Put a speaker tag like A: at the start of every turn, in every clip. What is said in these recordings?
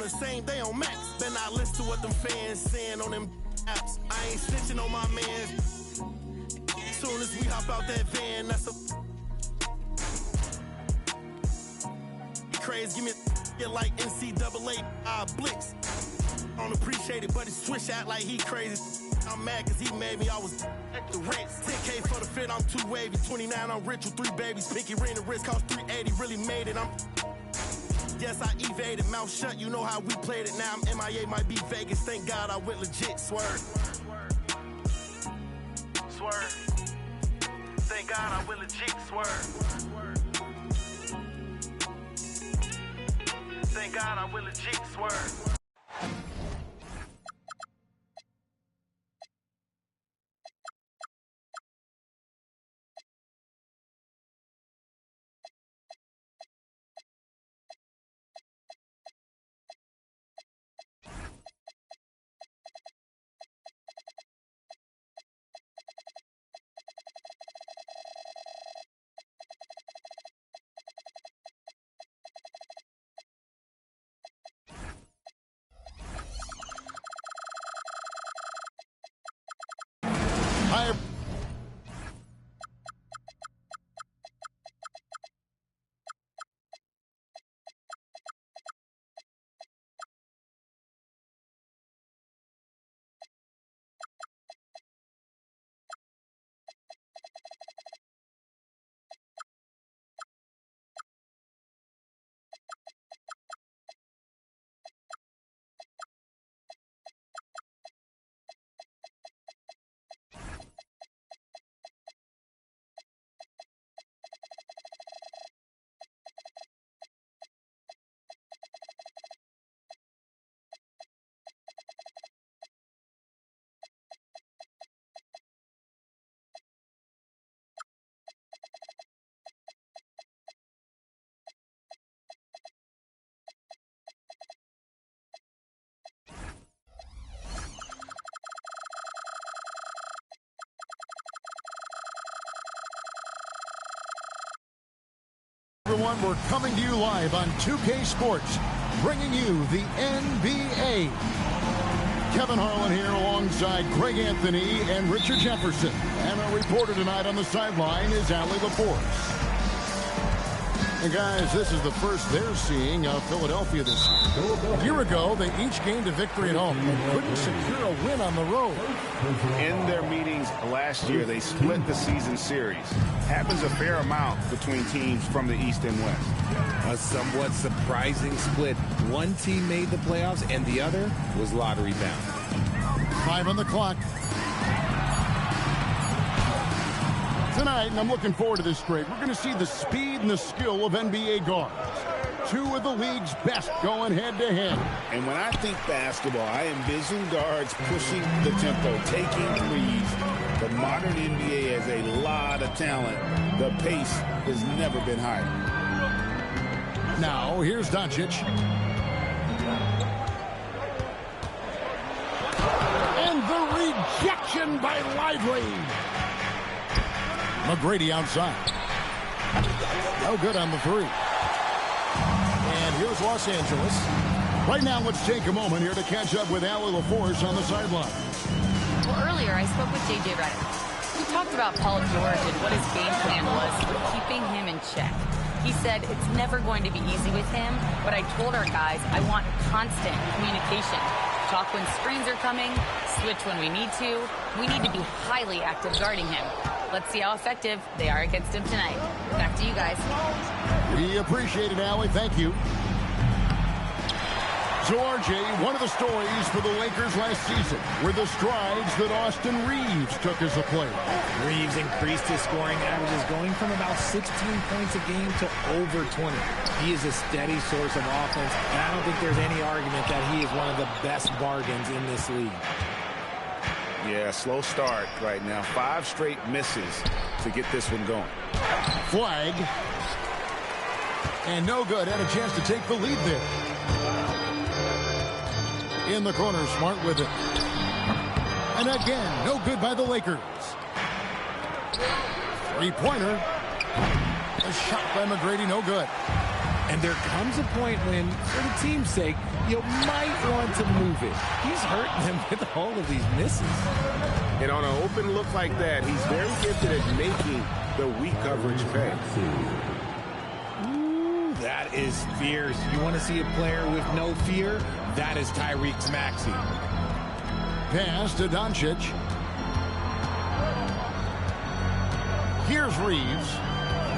A: the same day on Max. Better not listen to what them fans saying on them apps. I ain't snitching on my man. Soon as we hop out that van, that's a craze. Give me a like NCAA blitz. I don't appreciate it, but he switch out like he crazy. I'm mad cause he made me, I was at the rents. 10K for the fit, I'm too wavy. 29, I'm rich with 3 babies. Pinky ring, the wrist cost 380, really made it. Yes, I evaded, mouth shut, you know how we played it. Now I'm MIA, might be Vegas. Thank God I went legit, swerve. Swerve. Thank God I went legit, swerve. Thank God I went legit, swerve.
B: Hi. Everyone, we're coming to you live on 2K Sports, bringing you the NBA. Kevin Harlan here alongside Greg Anthony and Richard Jefferson. And our reporter tonight on the sideline is Allie LaForce. And guys, this is the first they're seeing of Philadelphia this year. A year ago, they each gained a victory at home and couldn't secure a win on the road.
C: In their meetings last year, they split the season series. Happens a fair amount between teams from the East and West.
D: A somewhat surprising split. One team made the playoffs and the other was lottery bound.
B: 5 on the clock. Tonight, and I'm looking forward to this trade, we're going to see the speed and the skill of NBA guards. 2 of the league's best going head-to-head.
C: And when I think basketball, I envision guards pushing the tempo, taking threes. The modern NBA has a lot of talent. The pace has never been higher.
B: Now, here's Doncic. And the rejection by Lively. McGrady outside. No good on the 3. And here's Los Angeles. Right now, let's take a moment here to catch up with Allie LaForce on the sideline.
E: Well, earlier I spoke with J.J. Redick. He talked about Paul George and what his game plan was for keeping him in check. He said it's never going to be easy with him, but I told our guys I want constant communication. Talk when screens are coming, switch when we need to. We need to be highly active guarding him. Let's see how effective they are against him tonight. Back to you guys.
B: We appreciate it, Allie. Thank you. So, RJ, one of the stories for the Lakers last season were the strides that Austin Reeves took as a player.
D: Reeves increased his scoring averages, going from about 16 points a game to over 20. He is a steady source of offense, and I don't think there's any argument that he is one of the best bargains in this league.
C: Yeah, slow start right now. 5 straight misses to get this one going.
B: Flag. And no good. Had a chance to take the lead there. In the corner, Smart with it. And again, no good by the Lakers. 3-pointer. A shot by McGrady, no good.
D: And there comes a point when, for the team's sake, you might want to move it. He's hurting them with all of these misses.
C: And on an open look like that, he's very gifted at making the weak coverage pay.
D: Ooh, that is fierce. You want to see a player with no fear? That is Tyrese Maxey.
B: Pass to Doncic. Here's Reeves.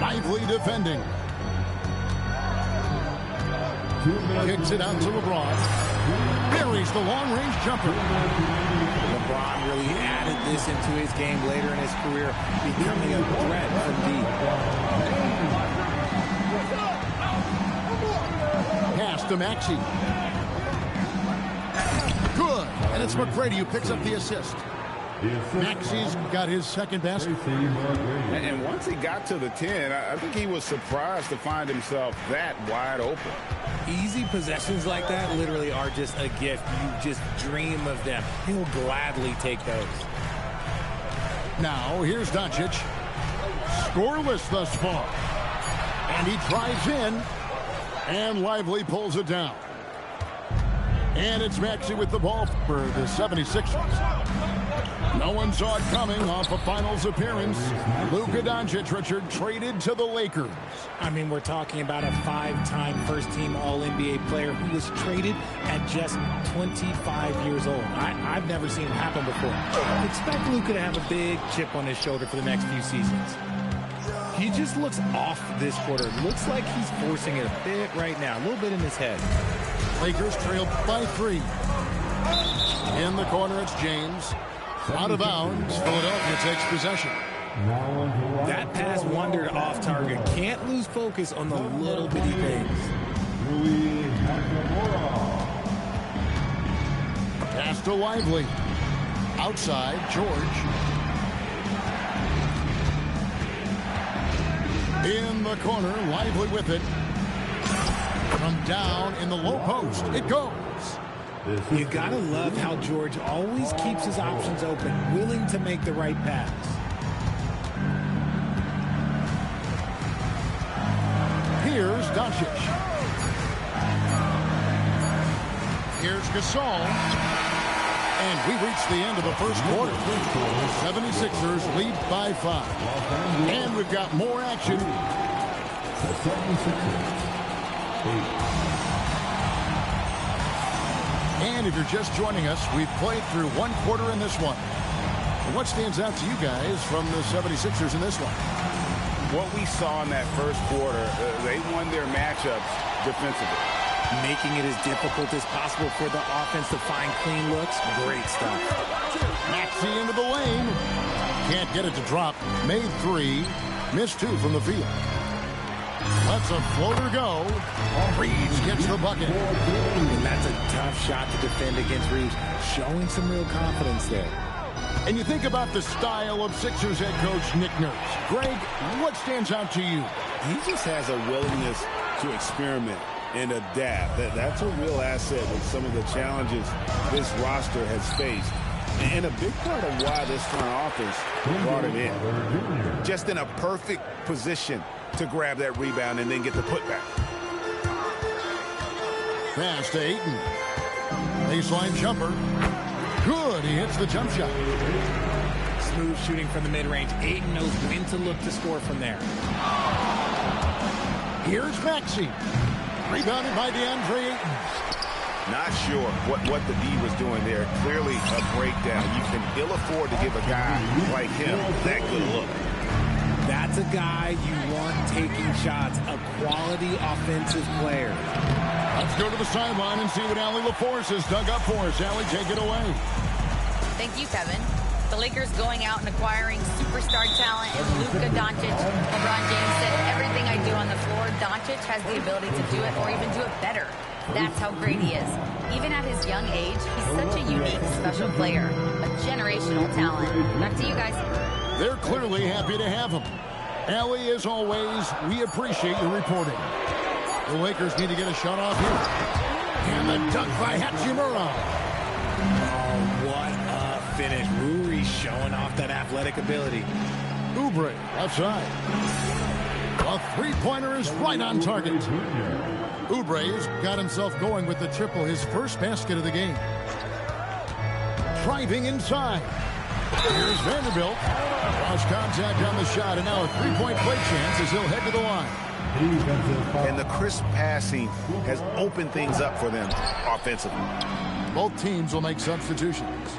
B: Lively defending. Kicks it out to LeBron. Buries the long-range jumper.
D: LeBron really added this into his game later in his career, becoming a threat from deep.
B: Pass to Maxey. Good. And it's McGrady who picks up the assist. Maxey's got his second basket.
C: And once he got to the 10, I think he was surprised to find himself that wide open.
D: Easy possessions like that literally are just a gift. You just dream of them. He'll gladly take those.
B: Now, here's Doncic. Scoreless thus far. And he drives in. And Lively pulls it down. And it's Maxey with the ball for the 76ers. No one saw it coming off a finals appearance. Luka Doncic, Richard, traded to the Lakers.
D: I mean, we're talking about a 5-time first-team All-NBA player who was traded at just 25 years old. I've never seen it happen before. I expect Luka to have a big chip on his shoulder for the next few seasons. He just looks off this quarter. Looks like he's forcing it a bit right now, a little bit in his head.
B: Lakers trailed by 3. In the corner, it's James. Out of bounds, Philadelphia takes possession.
D: That pass wandered off target. Can't lose focus on the little bitty things.
B: Pass to Lively. Outside, George. In the corner, Lively with it. From down in the low post, it goes.
D: You gotta love how George always keeps his options open, willing to make the right pass.
B: Here's Doncic. Here's Gasol. And we reach the end of the first quarter. 76ers lead by 5. And we've got more action.
F: The 76ers.
B: And if you're just joining us, we've played through one quarter in this one. And what stands out to you guys from the 76ers in this one?
C: What we saw in that first quarter, they won their matchups defensively.
D: Making it as difficult as possible for the offense to find clean looks. Great stuff.
B: Maxey into the lane. Can't get it to drop. Made 3. Missed 2 from the field. Lets a floater go. Reeves gets the bucket.
D: And that's a tough shot to defend against Reeves. Showing some real confidence there.
B: And you think about the style of Sixers head coach Nick Nurse. Greg, what stands out to you?
C: He just has a willingness to experiment and adapt. That's a real asset with some of the challenges this roster has faced. And a big part of why this front office brought him in. Just in a perfect position to grab that rebound and then get the putback.
B: Pass to Ayton. Baseline jumper. Good. He hits the jump shot.
D: Smooth shooting from the mid-range. Ayton knows when to look to score from there.
B: Here's Maxey. Rebounded by DeAndre Ayton.
C: Not sure what the D was doing there. Clearly a breakdown. You can ill afford to give a guy like him that good look.
D: That's a guy you want taking shots, a quality offensive player.
B: Let's go to the sideline and see what Allie LaForce has dug up for us. Allie, take it away.
E: Thank you, Kevin. The Lakers going out and acquiring superstar talent in Luka Doncic. LeBron James said, everything I do on the floor, Doncic has the ability to do it or even do it better. That's how great he is. Even at his young age, he's such a unique, special player. A generational talent. Back to you guys.
B: They're clearly happy to have him. Allie, as always, we appreciate your reporting. The Lakers need to get a shot off here. And the dunk by Hachimura.
D: Oh, what a finish. Rui showing off that athletic ability.
B: Oubre outside. A three-pointer is right on target. Oubre's got himself going with the triple, his first basket of the game. Driving inside. Here's Vanderbilt. Cross contact on the shot, and now a three-point play chance as he'll head to the line.
C: And the crisp passing has opened things up for them offensively.
B: Both teams will make substitutions.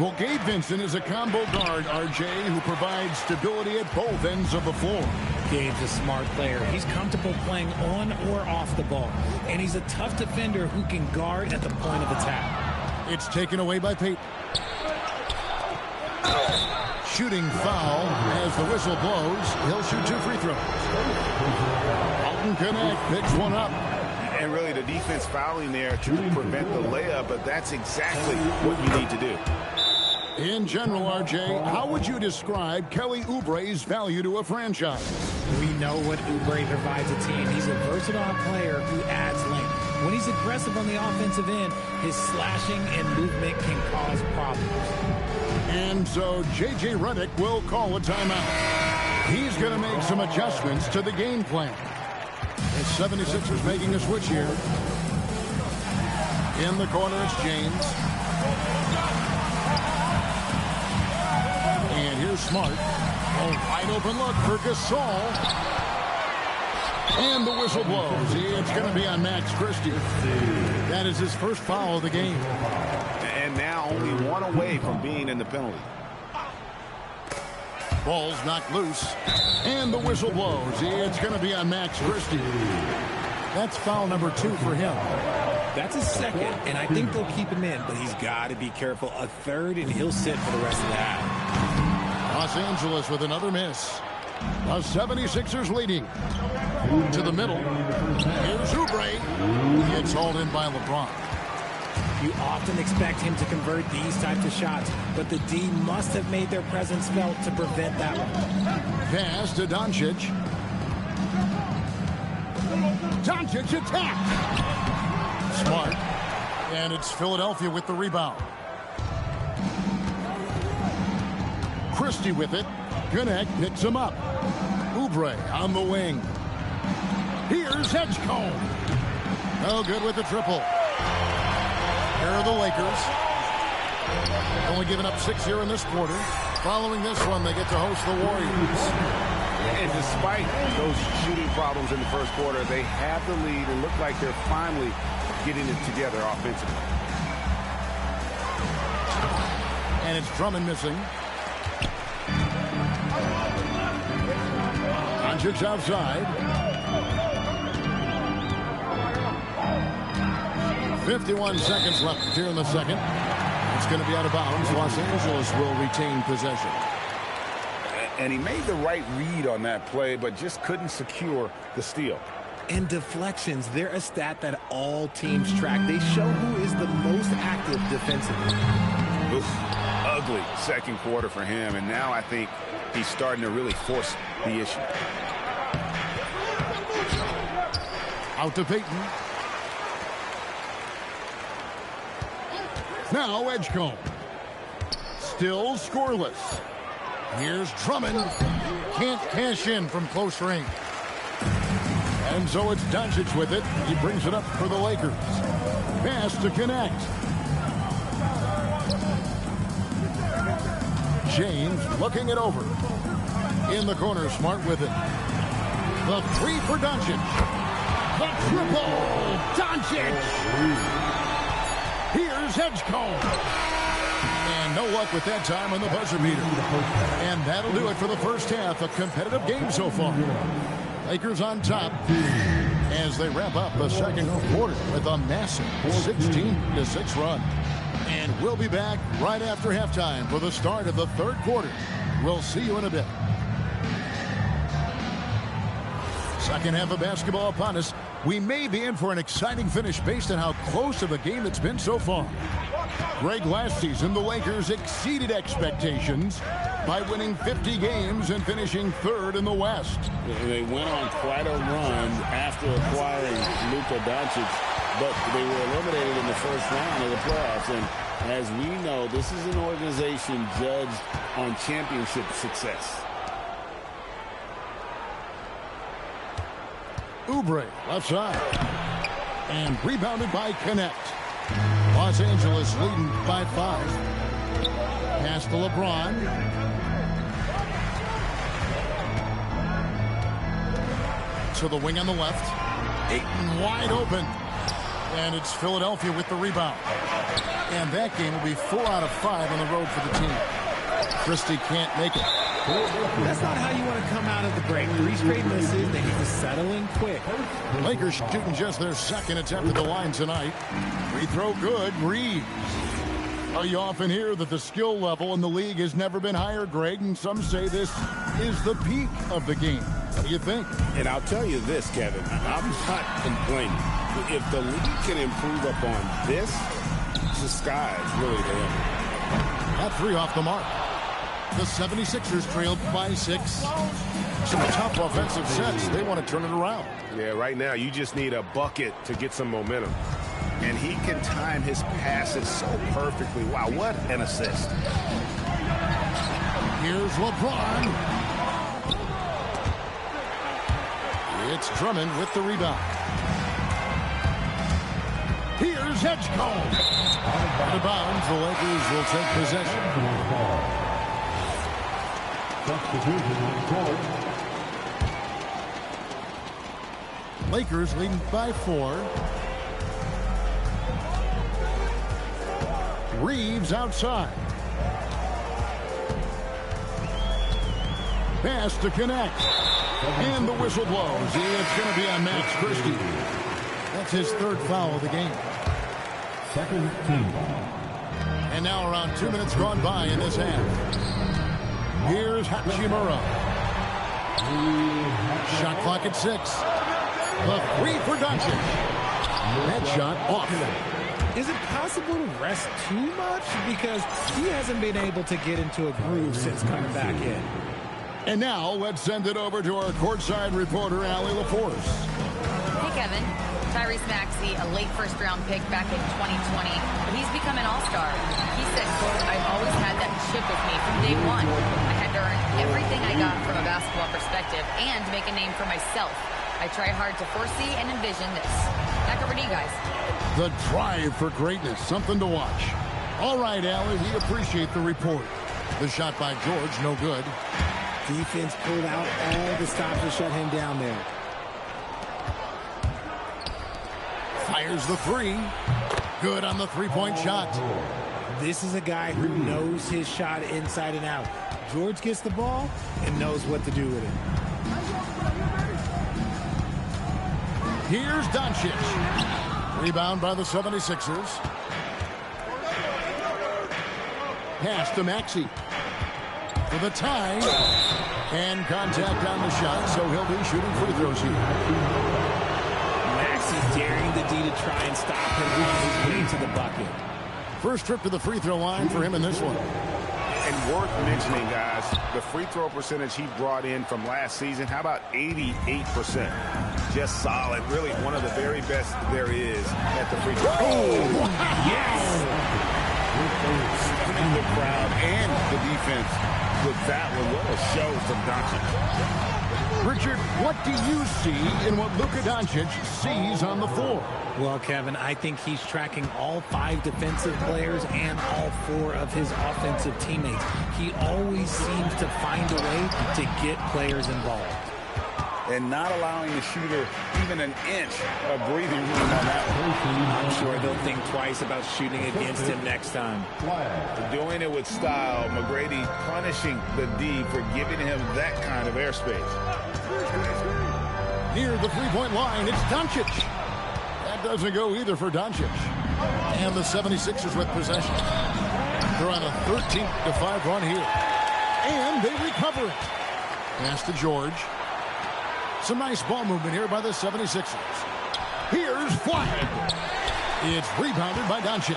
B: Well, Gabe Vincent is a combo guard, RJ, who provides stability at both ends of the floor.
D: Gabe's a smart player. He's comfortable playing on or off the ball. And he's a tough defender who can guard at the point of attack.
B: It's taken away by Payton. Shooting foul as the whistle blows. He'll shoot 2 free throws. Alton Connect picks one up.
C: And really the defense fouling there to prevent the layup, but that's exactly what you need to do.
B: In general, RJ, how would you describe Kelly Oubre's value to a franchise?
D: We know what Oubre provides a team. He's a versatile player who adds length. When he's aggressive on the offensive end, his slashing and movement can cause problems.
B: And so J.J. Redick will call a timeout. He's going to make some adjustments to the game plan. The 76ers making a switch here. In the corner, it's James. And here's Smart. A wide open look for Gasol. And the whistle blows. It's going to be on Max Christie. That is his first foul of the game.
C: And now only one away from being in the penalty.
B: Ball's knocked loose. And the whistle blows. It's going to be on Max Christie. That's foul number 2 for him.
D: That's his second, and I think they'll keep him in, but he's got to be careful. A third, and he'll sit for the rest of the half.
B: Los Angeles with another miss. The 76ers leading. To the middle. Here's Oubre. Gets hauled in by LeBron.
D: You often expect him to convert these types of shots, but the D must have made their presence felt to prevent that one.
B: Pass to Doncic. Doncic attack. Smart. And it's Philadelphia with the rebound. Christie with it. Connect picks him up. Oubre on the wing. Here's Edgecombe. No good with the triple. Here are the Lakers. Only giving up 6 here in this quarter. Following this one, they get to host the Warriors.
C: And despite those shooting problems in the first quarter, they have the lead and look like they're finally getting it together offensively.
B: And it's Drummond missing. Doncic outside. 51 seconds left here in the second. It's going to be out of bounds. Los Angeles will retain possession.
C: And he made the right read on that play, but just couldn't secure the steal.
D: And deflections, they're a stat that all teams track. They show who is the most active defensively.
C: Oof, ugly second quarter for him, and now I think he's starting to really force the issue.
B: Out to Payton. Now Edgecombe. Still scoreless. Here's Drummond. Can't cash in from close range. And so it's Doncic with it. He brings it up for the Lakers. Pass to connect. James looking it over. In the corner, Smart with it. The 3 for Doncic. The triple. Doncic. Here's Edgecombe. And no luck with that time on the buzzer beater. And that'll do it for the first half. A competitive game so far. Lakers on top as they wrap up the second quarter with a massive 16-6 run. And we'll be back right after halftime for the start of the third quarter. We'll see you in a bit. Second half of basketball upon us. We may be in for an exciting finish based on how close of a game it's been so far. Greg, last season, the Lakers exceeded expectations by winning 50 games and finishing third in the West.
C: They went on quite a run after acquiring Luka Doncic, but they were eliminated in the first round of the playoffs. And as we know, this is an organization judged on championship success.
B: Oubre, left side. And rebounded by Connect. Los Angeles leading by 5. Pass to LeBron. To the wing on the left. Ayton wide open. And it's Philadelphia with the rebound. And that game will be 4 out of 5 on the road for the team. Christie can't make it.
D: That's not how you want to come out of the break. 3 straight misses. They need to settle in quick.
B: Lakers shooting just their second attempt at the line tonight. Free throw good. Reeves. You often hear that the skill level in the league has never been higher, Greg, and some say this is the peak of the game. What do you think?
C: And I'll tell you this, Kevin. I'm not complaining. If the league can improve upon this, the sky's really the limit.
B: That 3 off the mark. The 76ers trailed by 6. Some tough offensive sets. They want to turn it around.
G: Yeah, right now you just need a bucket to get some momentum. And he can time his passes so perfectly. Wow, what an assist.
B: Here's LeBron. It's Drummond with the rebound. Here's Edgecombe. Out of bounds, the Lakers will take possession. Lakers leading by 4. Reeves outside. Pass to Connect. And the whistle blows. It's going to be on Max Christie. That's his 3rd foul of the game.
F: Second team.
B: And now around 2 minutes gone by in this half. Here's Hachimura. Shot clock at 6. The 3 for Doncic. That shot off.
D: Is it possible to rest too much? Because he hasn't been able to get into a groove since coming back in.
B: And now let's send it over to our courtside reporter, Allie LaForce.
E: Hey, Kevin. Tyrese Maxey, a late first-round pick back in 2020. He's become an all-star. He said, quote, "I've always had that chip with me from day one. I had to earn everything I got from a basketball perspective and make a name for myself. I try hard to foresee and envision this." Back over to you guys.
B: The drive for greatness, something to watch. All right, Allie, we appreciate the report. The shot by George, no good.
D: Defense pulled out all the stops to shut him down there.
B: Fires the 3. Good on the 3-point shot.
D: This is a guy who knows his shot inside and out. George gets the ball and knows what to do with it.
B: Here's Doncic. Rebound by the 76ers. Pass to Maxey. For the tie. And contact on the shot, so he'll be shooting free throws here.
D: Maxey daring the D to try and stop him on his way to the bucket.
B: First trip to the free throw line for him in this one.
G: And worth mentioning, guys, the free throw percentage he brought in from last season, how about 88%? Just solid. Really one of the very best there is at the free throw.
B: Oh,
G: yes! Stunning the crowd and the defense with that one. What a show from Doncic.
B: Richard, what do you see in what Luka Doncic sees on the floor?
D: Well, Kevin, I think he's tracking all 5 defensive players and all 4 of his offensive teammates. He always seems to find a way to get players involved.
G: And not allowing the shooter even an inch of breathing room on that one.
D: I'm sure they'll think twice about shooting against him next time.
G: Doing it with style. McGrady punishing the D for giving him that kind of airspace.
B: Near the 3-point line, it's Doncic. That doesn't go either for Doncic. And the 76ers with possession. They're on a 13-5 run here. And they recover it. Pass to George. Some nice ball movement here by the 76ers. Here's Flag. It's rebounded by Doncic.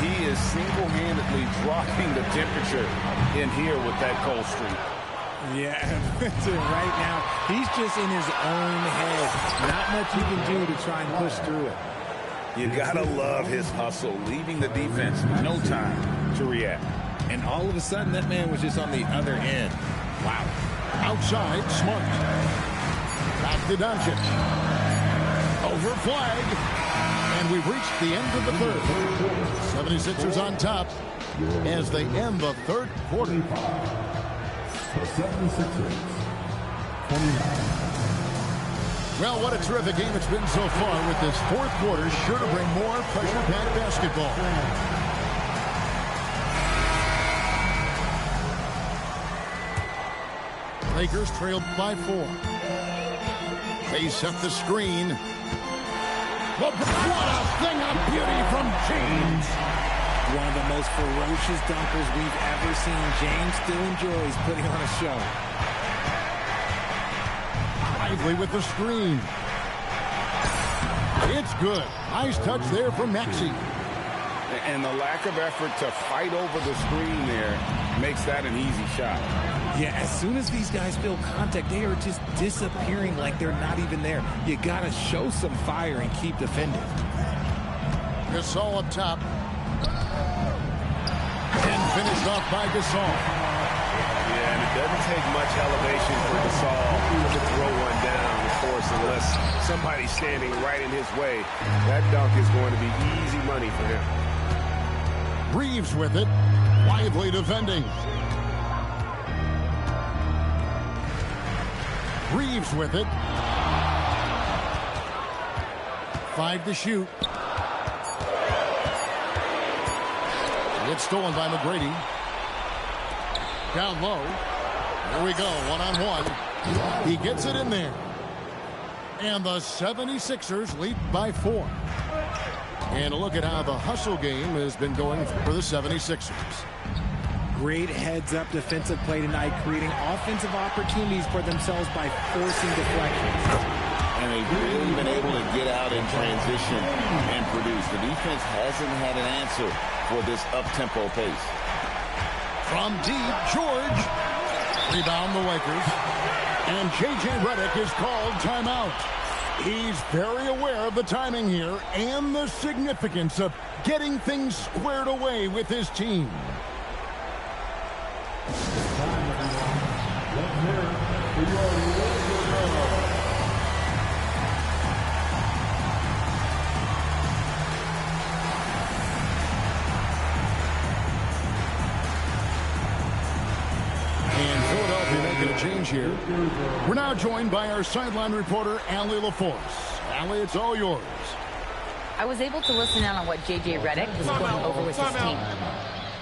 G: He is single-handedly dropping the temperature in here with that cold streak.
D: Yeah, right now, he's just in his own head. Not much you can do to try and push through it.
G: You gotta love his hustle, leaving the defense no time to react.
H: And all of a sudden, that man was just on the other end. Wow.
B: Outside, Smart. Back to Doncic. Over flag. And we've reached the end of the third. 76ers on top as they end the third quarter.
F: The 76ers, 29.
B: Well, what a terrific game it's been so far with this fourth quarter. Sure to bring more pressure-packed basketball. Lakers trailed by 4. They set the screen. What a thing of beauty from James.
D: One of the most ferocious dunkers we've ever seen. James still enjoys putting on a show.
B: Lively with the screen. It's good. Nice touch there from Maxey.
G: And the lack of effort to fight over the screen there makes that an easy shot.
D: Yeah, as soon as these guys feel contact, they are just disappearing like they're not even there. You got to show some fire and keep defending.
B: Gasol up top. And finished off by Gasol.
G: Yeah, and it doesn't take much elevation for Gasol to throw one down, of course, unless somebody's standing right in his way. That dunk is going to be easy money for him.
B: Reeves with it. Lively defending. Reeves with it. 5 to shoot. It's stolen by McGrady. Down low. Here we go, one-on-one. He gets it in there. And the 76ers lead by 4. And look at how the hustle game has been going for the 76ers.
D: Great heads-up defensive play tonight, creating offensive opportunities for themselves by forcing deflections.
H: And they've really been able to get out in transition and produce. The defense hasn't had an answer for this up-tempo pace.
B: From deep, George. Rebound the Lakers. And J.J. Redick is called timeout. He's very aware of the timing here and the significance of getting things squared away with his team. Change here. We're now joined by our sideline reporter, Allie LaForce. Allie, it's all yours.
E: I was able to listen in on what J.J. Redick was going over with his team.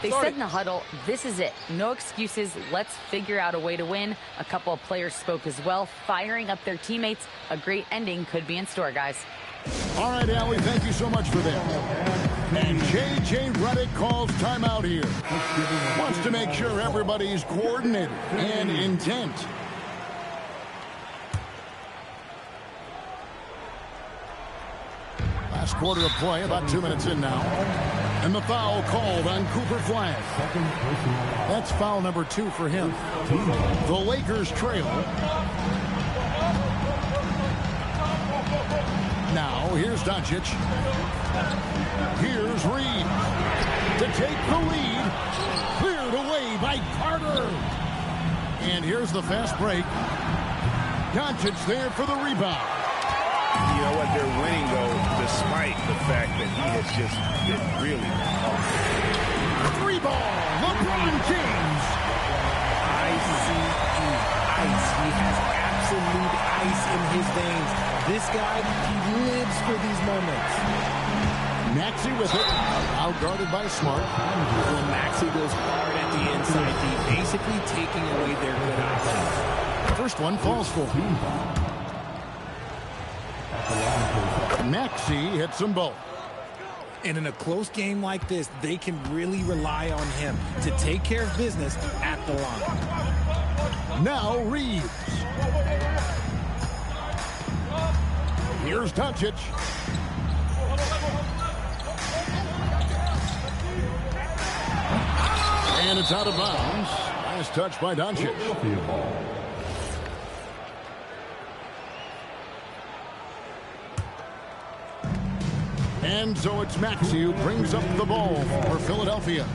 E: They said in the huddle, this is it. No excuses. Let's figure out a way to win. A couple of players spoke as well, firing up their teammates. A great ending could be in store, guys.
B: All right, Allie, thank you so much for that. And J.J. Redick calls timeout here. Wants to make sure everybody's coordinated and intent. Last quarter of play, about 2 minutes in now. And the foul called on Cooper Flag. That's foul number 2 for him. The Lakers trail. Now, here's Doncic. Here's Reed to take the lead. Cleared away by Carter. And here's the fast break. Doncic there for the rebound.
G: You know what? They're winning, though, despite the fact that he has just been really hard.
B: 3 ball. LeBron James.
D: Ice. He has absolute ice in his veins. This guy, he lives for these moments.
B: Maxey with it. Out guarded by Smart.
D: Well, Maxey goes hard at the inside deep, basically taking away their good options.
B: First one falls for him. Maxey hits them both.
D: And in a close game like this, they can really rely on him to take care of business at the line.
B: Now Reeves. Here's Doncic. And it's out of bounds. Nice touch by Doncic. And so it's Maxey who brings up the ball for Philadelphia.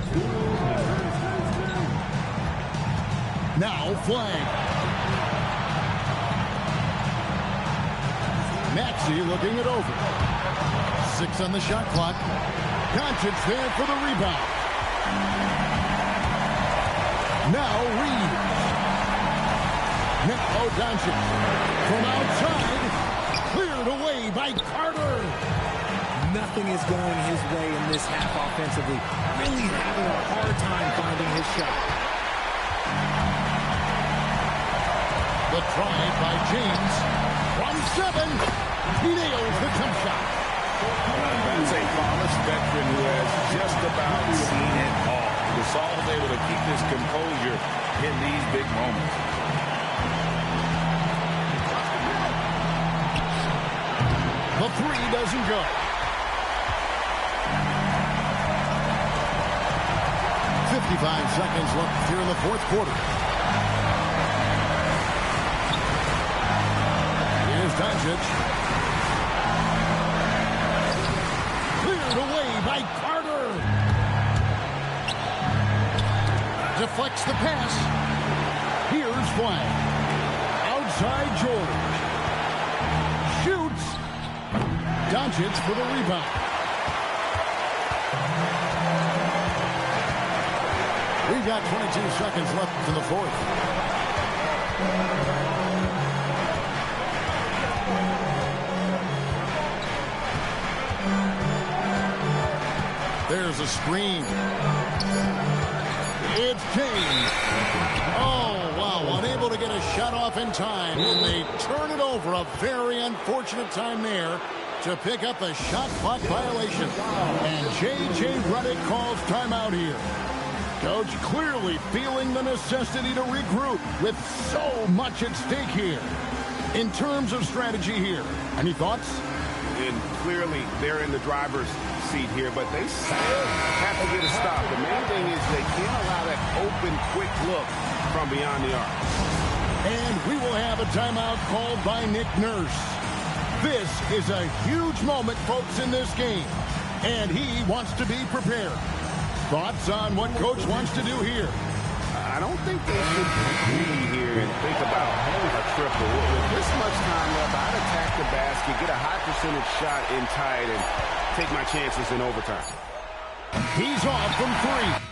B: Now Flag. Maxey looking it over. 6 on the shot clock. Doncic there for the rebound. Now Reeves. Now Doncic from outside. Cleared away by Carter.
D: Nothing is going his way in this half offensively. Really having a hard time finding his shot.
B: The try by James. From 7. He nails the jump shot.
G: That's a polished veteran who has just about seen it all. Gasol's able to keep his composure in these big moments.
B: The 3 doesn't go. 55 seconds left here in the fourth quarter. Here's Doncic. Cleared away by Carter. Deflects the pass. Here's Flag. Outside George. Shoots. Doncic for the rebound. We've got 22 seconds left in the fourth. There's a screen. It's James. Oh, wow. Unable to get a shot off in time. And they turn it over. A very unfortunate time there to pick up a shot clock violation. And J.J. Redick calls timeout here. Coach clearly feeling the necessity to regroup with so much at stake here. In terms of strategy here, any thoughts?
G: And clearly they're in the driver's seat here, but they still have to get a stop. The main thing is they can't allow that open, quick look from beyond the arc.
B: And we will have a timeout called by Nick Nurse. This is a huge moment, folks, in this game. And he wants to be prepared. Thoughts on what Coach wants to do here?
G: I don't think they should be here and think about a triple. With this much time left, I'd attack the basket, get a high percentage shot in tight, and take my chances in overtime.
B: He's off from 3.